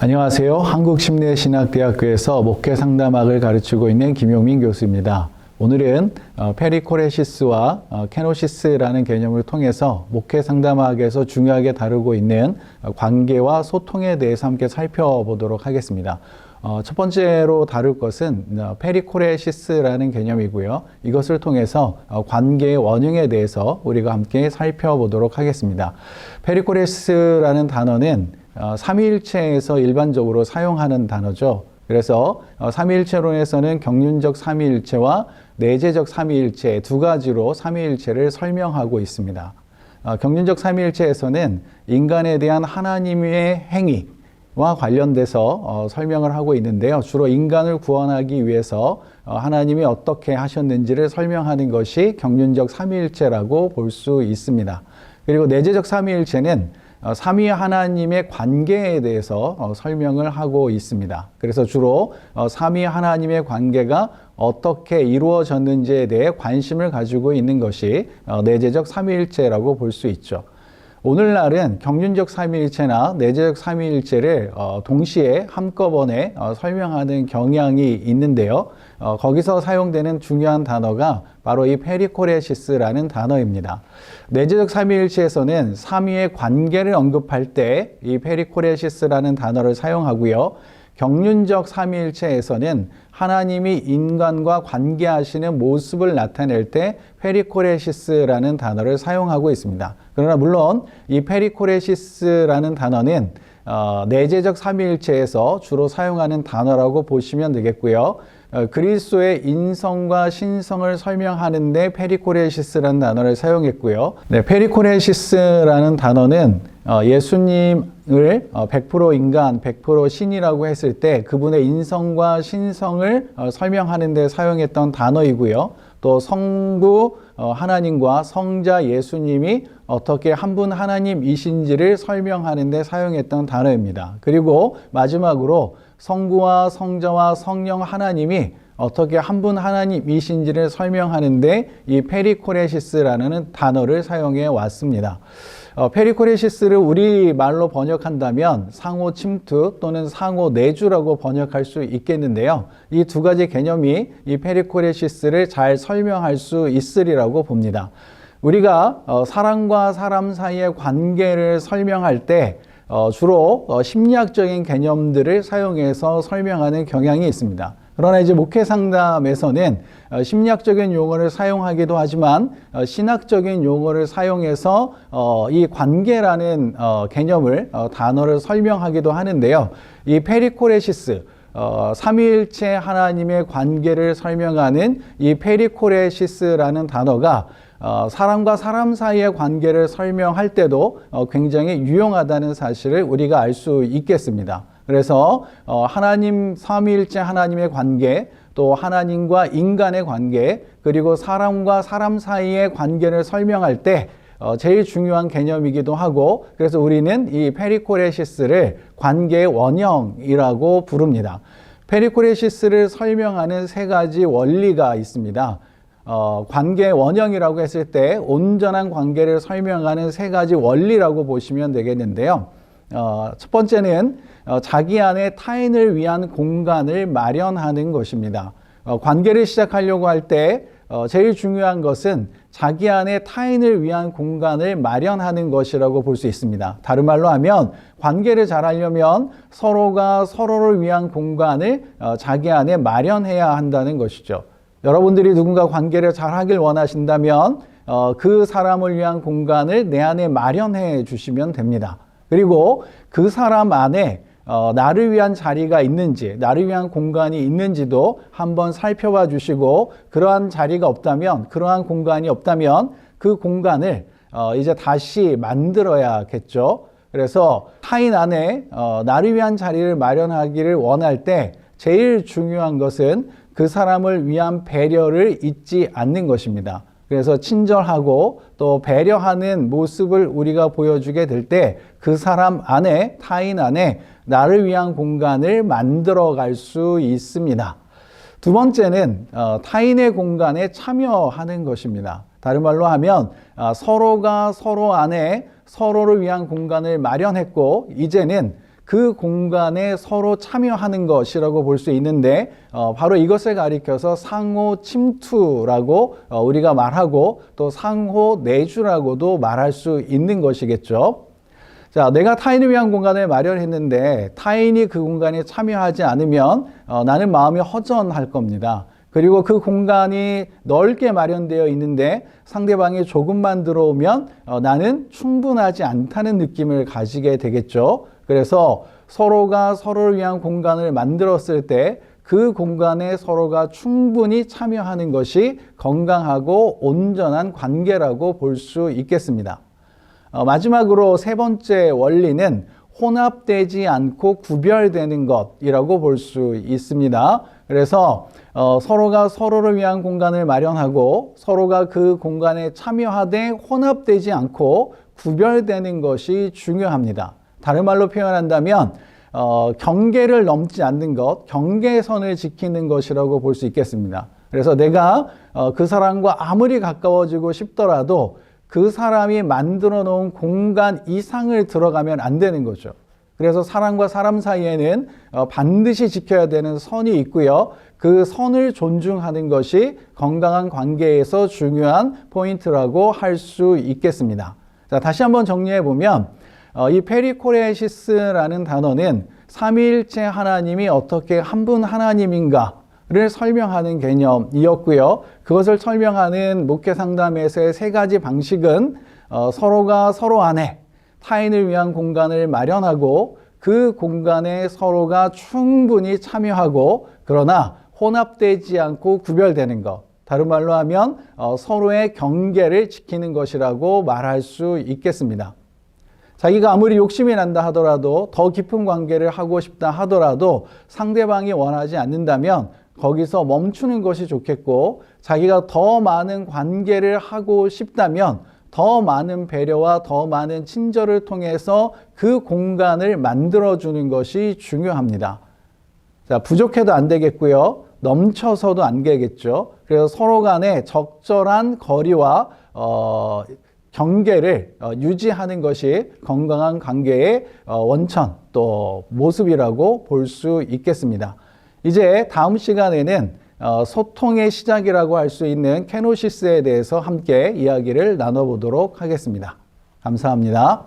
안녕하세요. 한국심리신학대학교에서 목회상담학을 가르치고 있는 김용민 교수입니다. 오늘은 페리코레시스와 케노시스라는 개념을 통해서 목회상담학에서 중요하게 다루고 있는 관계와 소통에 대해서 함께 살펴보도록 하겠습니다. 첫 번째로 다룰 것은 페리코레시스라는 개념이고요. 이것을 통해서 관계의 원형에 대해서 우리가 함께 살펴보도록 하겠습니다. 페리코레시스라는 단어는 삼위일체에서 일반적으로 사용하는 단어죠. 그래서 삼위일체론에서는 경륜적 삼위일체와 내재적 삼위일체 두 가지로 삼위일체를 설명하고 있습니다. 경륜적 삼위일체에서는 인간에 대한 하나님의 행위와 관련돼서 설명을 하고 있는데요. 주로 인간을 구원하기 위해서 하나님이 어떻게 하셨는지를 설명하는 것이 경륜적 삼위일체라고 볼 수 있습니다. 그리고 내재적 삼위일체는 삼위 하나님의 관계에 대해서 설명을 하고 있습니다. 그래서 주로 삼위 하나님의 관계가 어떻게 이루어졌는지에 대해 관심을 가지고 있는 것이 내재적 삼위일체라고 볼 수 있죠. 오늘날은 경륜적 삼위일체나 내재적 삼위일체를 동시에 한꺼번에 설명하는 경향이 있는데요. 거기서 사용되는 중요한 단어가 바로 이 페리코레시스라는 단어입니다. 내재적 삼위일체에서는 삼위의 관계를 언급할 때 이 페리코레시스라는 단어를 사용하고요. 경륜적 삼위일체에서는 하나님이 인간과 관계하시는 모습을 나타낼 때 페리코레시스라는 단어를 사용하고 있습니다. 그러나 물론 이 페리코레시스라는 단어는 내재적 삼위일체에서 주로 사용하는 단어라고 보시면 되겠고요. 그리스도의 인성과 신성을 설명하는 데 페리코레시스라는 단어를 사용했고요. 네, 페리코레시스라는 단어는 예수님을 100% 인간, 100% 신이라고 했을 때 그분의 인성과 신성을 설명하는 데 사용했던 단어이고요. 또 성부 하나님과 성자 예수님이 어떻게 한 분 하나님이신지를 설명하는 데 사용했던 단어입니다. 그리고 마지막으로 성부와 성자와 성령 하나님이 어떻게 한 분 하나님이신지를 설명하는데 이 페리코레시스라는 단어를 사용해 왔습니다. 페리코레시스를 우리말로 번역한다면 상호 침투 또는 상호 내주라고 번역할 수 있겠는데요. 이 두 가지 개념이 이 페리코레시스를 잘 설명할 수 있으리라고 봅니다. 우리가 사람과 사람 사이의 관계를 설명할 때 주로 심리학적인 개념들을 사용해서 설명하는 경향이 있습니다. 그러나 이제 목회 상담에서는 심리학적인 용어를 사용하기도 하지만 신학적인 용어를 사용해서 이 관계라는 개념을 단어를 설명하기도 하는데요. 이 페리코레시스 삼위일체 하나님의 관계를 설명하는 이 페리코레시스라는 단어가 사람과 사람 사이의 관계를 설명할 때도 굉장히 유용하다는 사실을 우리가 알 수 있겠습니다. 그래서 하나님 삼위일체 하나님의 관계, 또 하나님과 인간의 관계, 그리고 사람과 사람 사이의 관계를 설명할 때 제일 중요한 개념이기도 하고, 그래서 우리는 이 페리코레시스를 관계의 원형이라고 부릅니다. 페리코레시스를 설명하는 세 가지 원리가 있습니다. 관계의 원형이라고 했을 때 온전한 관계를 설명하는 세 가지 원리라고 보시면 되겠는데요. 첫 번째는 자기 안에 타인을 위한 공간을 마련하는 것입니다. 관계를 시작하려고 할 때 제일 중요한 것은 자기 안에 타인을 위한 공간을 마련하는 것이라고 볼 수 있습니다. 다른 말로 하면 관계를 잘하려면 서로가 서로를 위한 공간을 자기 안에 마련해야 한다는 것이죠. 여러분들이 누군가 관계를 잘하길 원하신다면 그 사람을 위한 공간을 내 안에 마련해 주시면 됩니다. 그리고 그 사람 안에 나를 위한 자리가 있는지, 나를 위한 공간이 있는지도 한번 살펴봐 주시고, 그러한 자리가 없다면, 그러한 공간이 없다면 그 공간을 이제 다시 만들어야겠죠. 그래서 타인 안에 나를 위한 자리를 마련하기를 원할 때 제일 중요한 것은 그 사람을 위한 배려를 잊지 않는 것입니다. 그래서 친절하고 또 배려하는 모습을 우리가 보여주게 될 때 그 사람 안에, 타인 안에 나를 위한 공간을 만들어갈 수 있습니다. 두 번째는 타인의 공간에 참여하는 것입니다. 다른 말로 하면 서로가 서로 안에 서로를 위한 공간을 마련했고, 이제는 그 공간에 서로 참여하는 것이라고 볼 수 있는데 바로 이것을 가리켜서 상호 침투라고 우리가 말하고 또 상호 내주라고도 말할 수 있는 것이겠죠. 자, 내가 타인을 위한 공간을 마련했는데 타인이 그 공간에 참여하지 않으면 나는 마음이 허전할 겁니다. 그리고 그 공간이 넓게 마련되어 있는데 상대방이 조금만 들어오면 나는 충분하지 않다는 느낌을 가지게 되겠죠. 그래서 서로가 서로를 위한 공간을 만들었을 때 그 공간에 서로가 충분히 참여하는 것이 건강하고 온전한 관계라고 볼 수 있겠습니다. 마지막으로 세 번째 원리는 혼합되지 않고 구별되는 것이라고 볼 수 있습니다. 그래서 서로가 서로를 위한 공간을 마련하고 서로가 그 공간에 참여하되 혼합되지 않고 구별되는 것이 중요합니다. 다른 말로 표현한다면 경계를 넘지 않는 것, 경계선을 지키는 것이라고 볼 수 있겠습니다. 그래서 내가 그 사람과 아무리 가까워지고 싶더라도 그 사람이 만들어 놓은 공간 이상을 들어가면 안 되는 거죠. 그래서 사람과 사람 사이에는 반드시 지켜야 되는 선이 있고요. 그 선을 존중하는 것이 건강한 관계에서 중요한 포인트라고 할 수 있겠습니다. 자, 다시 한번 정리해 보면 이 페리코레시스라는 단어는 삼위일체 하나님이 어떻게 한 분 하나님인가를 설명하는 개념이었고요. 그것을 설명하는 목회 상담에서의 세 가지 방식은 서로가 서로 안에 타인을 위한 공간을 마련하고 그 공간에 서로가 충분히 참여하고 그러나 혼합되지 않고 구별되는 것. 다른 말로 하면 서로의 경계를 지키는 것이라고 말할 수 있겠습니다. 자기가 아무리 욕심이 난다 하더라도 더 깊은 관계를 하고 싶다 하더라도 상대방이 원하지 않는다면 거기서 멈추는 것이 좋겠고 자기가 더 많은 관계를 하고 싶다면 더 많은 배려와 더 많은 친절을 통해서 그 공간을 만들어주는 것이 중요합니다. 자, 부족해도 안 되겠고요. 넘쳐서도 안 되겠죠. 그래서 서로 간에 적절한 거리와 경계를 유지하는 것이 건강한 관계의 원천 또 모습이라고 볼 수 있겠습니다. 이제 다음 시간에는 소통의 시작이라고 할 수 있는 케노시스에 대해서 함께 이야기를 나눠보도록 하겠습니다. 감사합니다.